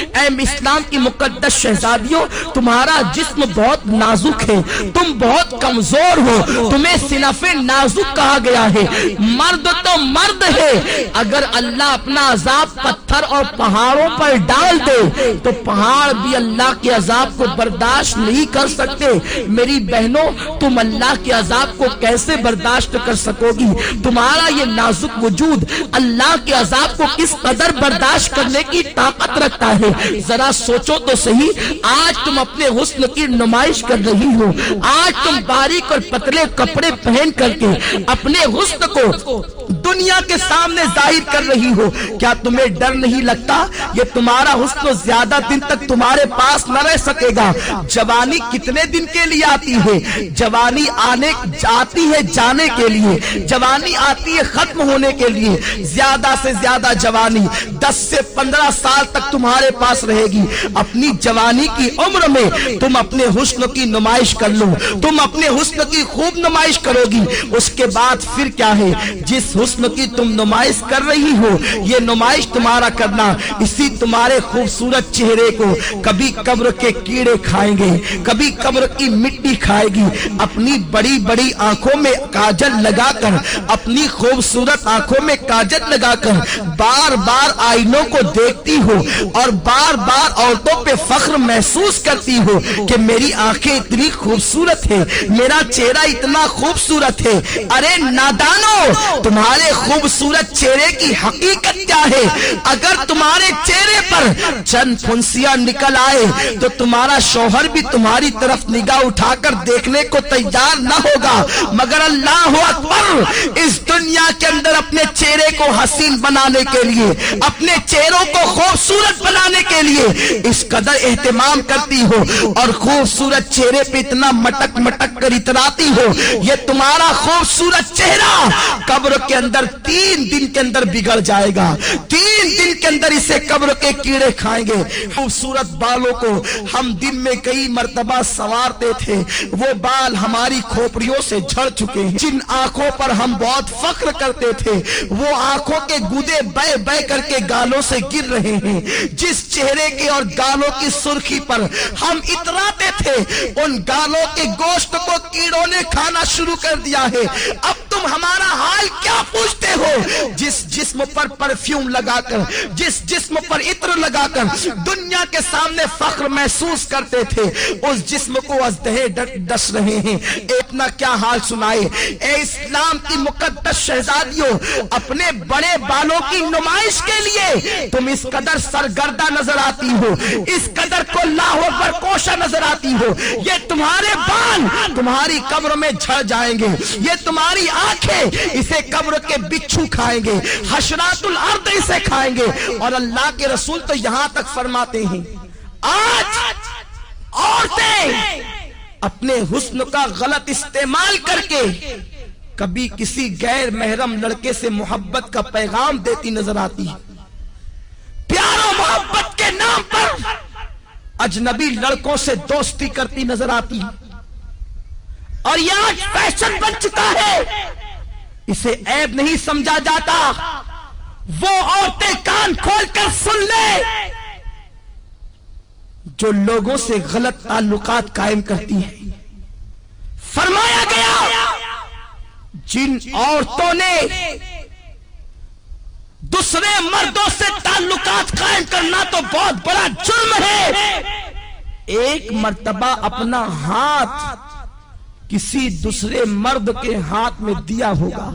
اے اسلام کی مقدس شہزادیوں، تمہارا جسم بہت نازک ہے، تم بہت کمزور ہو، تمہیں صنف نازک کہا گیا ہے۔ مرد تو مرد ہے، اگر اللہ اپنا عذاب پتھر اور پہاڑوں پر ڈال دے تو پہاڑ بھی اللہ کے عذاب کو برداشت نہیں کر سکتے۔ میری بہنوں، تم اللہ کے عذاب کو کیسے برداشت کر سکو گی؟ تمہارا یہ نازک وجود اللہ کے عذاب کو کس قدر برداشت کرنے کی طاقت رکھتا ہے؟ ذرا سوچو تو صحیح۔ آج تم اپنے حسن کی نمائش کر رہی ہو، آج تم باریک اور پتلے کپڑے پہن کر کے اپنے حسن کو دنیا کے سامنے ظاہر کر رہی ہو۔ کیا تمہیں ڈر نہیں لگتا یہ تمہارا حسن زیادہ دن تک تمہارے پاس نہ رہ سکے گا؟ جوانی کتنے دن کے لیے آتی ہے؟ جوانی آتی ہے جانے کے لیے، جوانی آتی ہے ختم ہونے کے لیے۔ زیادہ سے زیادہ جوانی 10 سے 15 سال تک تمہارے پاس رہے گی۔ اپنی جوانی کی عمر میں تم اپنے حسن کی نمائش کر لو، تم اپنے حسن کی خوب نمائش کرو گی۔ اس کے بعد پھر کیا ہے؟ جس حسن کی تم نمائش کر رہی ہو، یہ نمائش تمہارا کرنا اسی تمہارے خوبصورت چہرے کو کبھی قبر کے کیڑے کھائیں گے، کبھی قبر کی مٹی کھائے گی۔ اپنی بڑی بڑی آنکھوں میں کاجل لگا کر، اپنی خوبصورت آنکھوں میں کاجل لگا کر بار بار آئینوں کو دیکھتی ہو اور بار بار عورتوں پہ فخر محسوس کرتی ہو کہ میری آنکھیں اتنی خوبصورت ہے، میرا چہرہ اتنا خوبصورت ہے۔ ارے نادانو، تمہارے خوبصورت چہرے کی حقیقت کیا ہے؟ اگر تمہارے چہرے پر چند پھنسیاں نکل آئے تو تمہارا شوہر بھی تمہاری طرف نگاہ اٹھا کر دیکھنے کو تیار نہ ہوگا، مگر اللہ اکبر، اس دنیا کے اندر اپنے چہرے کو حسین بنانے کے لیے، اپنے چہروں کو خوبصورت بنانے کے لیے اس قدر اہتمام کرتی ہو اور خوبصورت چہرے پہ اتنا مٹک مٹک کر اتراتی ہو۔ یہ تمہارا خوبصورت چہرہ قبر کے اندر 3 دن کے اندر بگڑ جائے گا، 3 دن کے اندر اسے قبر کے کیڑے کھائیں گے۔ خوبصورت بالوں کو ہم دن میں کئی مرتبہ سنوارتے تھے، وہ بال ہماری کھوپڑیوں سے جھڑ چکے ہیں۔ جن آنکھوں پر ہم بہت فخر کرتے تھے، وہ آنکھوں کے گودے بہ بہ کر کے گالوں سے گر رہے ہیں۔ جس چہرے کے اور گالوں کی سرخی پر ہم اتراتے تھے، ان گالوں کے گوشت کو کیڑوں نے کھانا شروع کر دیا ہے۔ اب تم ہمارا حال کیا پوچھتے ہو؟ جس جسم پر پرفیوم لگا کر، جس جسم پر عطر لگا کر دنیا کے سامنے فخر محسوس کرتے تھے، اس جسم کو ازدہے ڈس رہے ہیں۔ اپنا کیا حال سنائے؟ اے اسلام کی مقدس شہزادیوں، اپنے بڑے بالوں کی نمائش کے لیے تم اس قدر سرگردہ نظر آتی ہو، اس قدر کو لاہ پر کوشا نظر آتی ہو۔ یہ تمہارے بال تمہاری قبر میں جھڑ جائیں گے، یہ تمہاری آنکھیں اسے قبر کے بچھو کھائیں گے، حشرات الارض اسے کھائیں گے۔ اور اللہ کے رسول تو یہاں تک فرماتے ہیں، آج عورتیں اپنے حسن کا غلط استعمال کر کے کبھی کسی غیر محرم لڑکے سے محبت کا پیغام دیتی نظر آتی ہے، پیار و محبت کے نام پر اجنبی لڑکوں سے دوستی کرتی نظر آتی ہے، اور یہ آج فیشن بن چکا ہے، اسے عیب نہیں سمجھا جاتا۔ وہ عورتیں کان کھول کر سن لے جو لوگوں سے غلط تعلقات قائم کرتی ہیں۔ فرمایا گیا جن عورتوں نے دوسرے مردوں سے تعلقات قائم کرنا تو بہت بڑا جرم ہے، ایک مرتبہ اپنا ہاتھ کسی دوسرے مرد کے ہاتھ میں دیا ہوگا،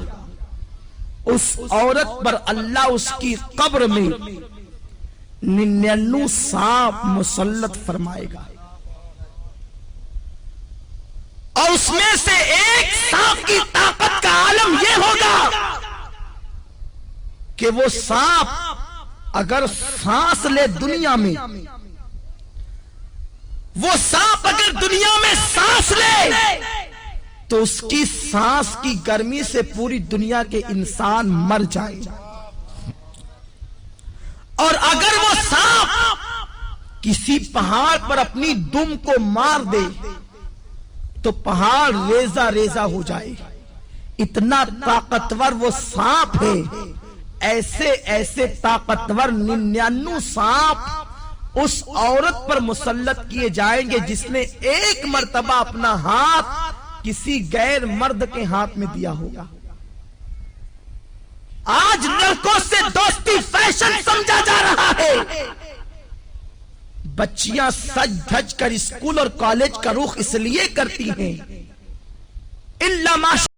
اس عورت پر اللہ اس کی قبر میں 99 سانپ مسلط فرمائے گا، اور اس میں سے ایک سانپ کی طاقت کا عالم یہ ہوگا کہ وہ سانپ اگر سانس لے دنیا میں، وہ سانپ اگر دنیا میں سانس لے تو اس کی سانس کی گرمی سے پوری دنیا کے انسان مر جائیں، اور اگر وہ سانپ کسی پہاڑ پر اپنی دم کو مار دے تو پہاڑ ریزہ ریزہ ہو جائے، اتنا طاقتور وہ سانپ ہے۔ ایسے ایسے طاقتور 99 سانپ اس عورت پر مسلط کیے جائیں گے جس نے ایک مرتبہ اپنا ہاتھ کسی غیر مرد کے ہاتھ میں دیا ہوگا۔ آج لڑکوں سے دوستی فیشن سمجھا جا رہا ہے، بچیاں سج دھج کر اسکول اور کالج کا رخ اس لیے کرتی ہیں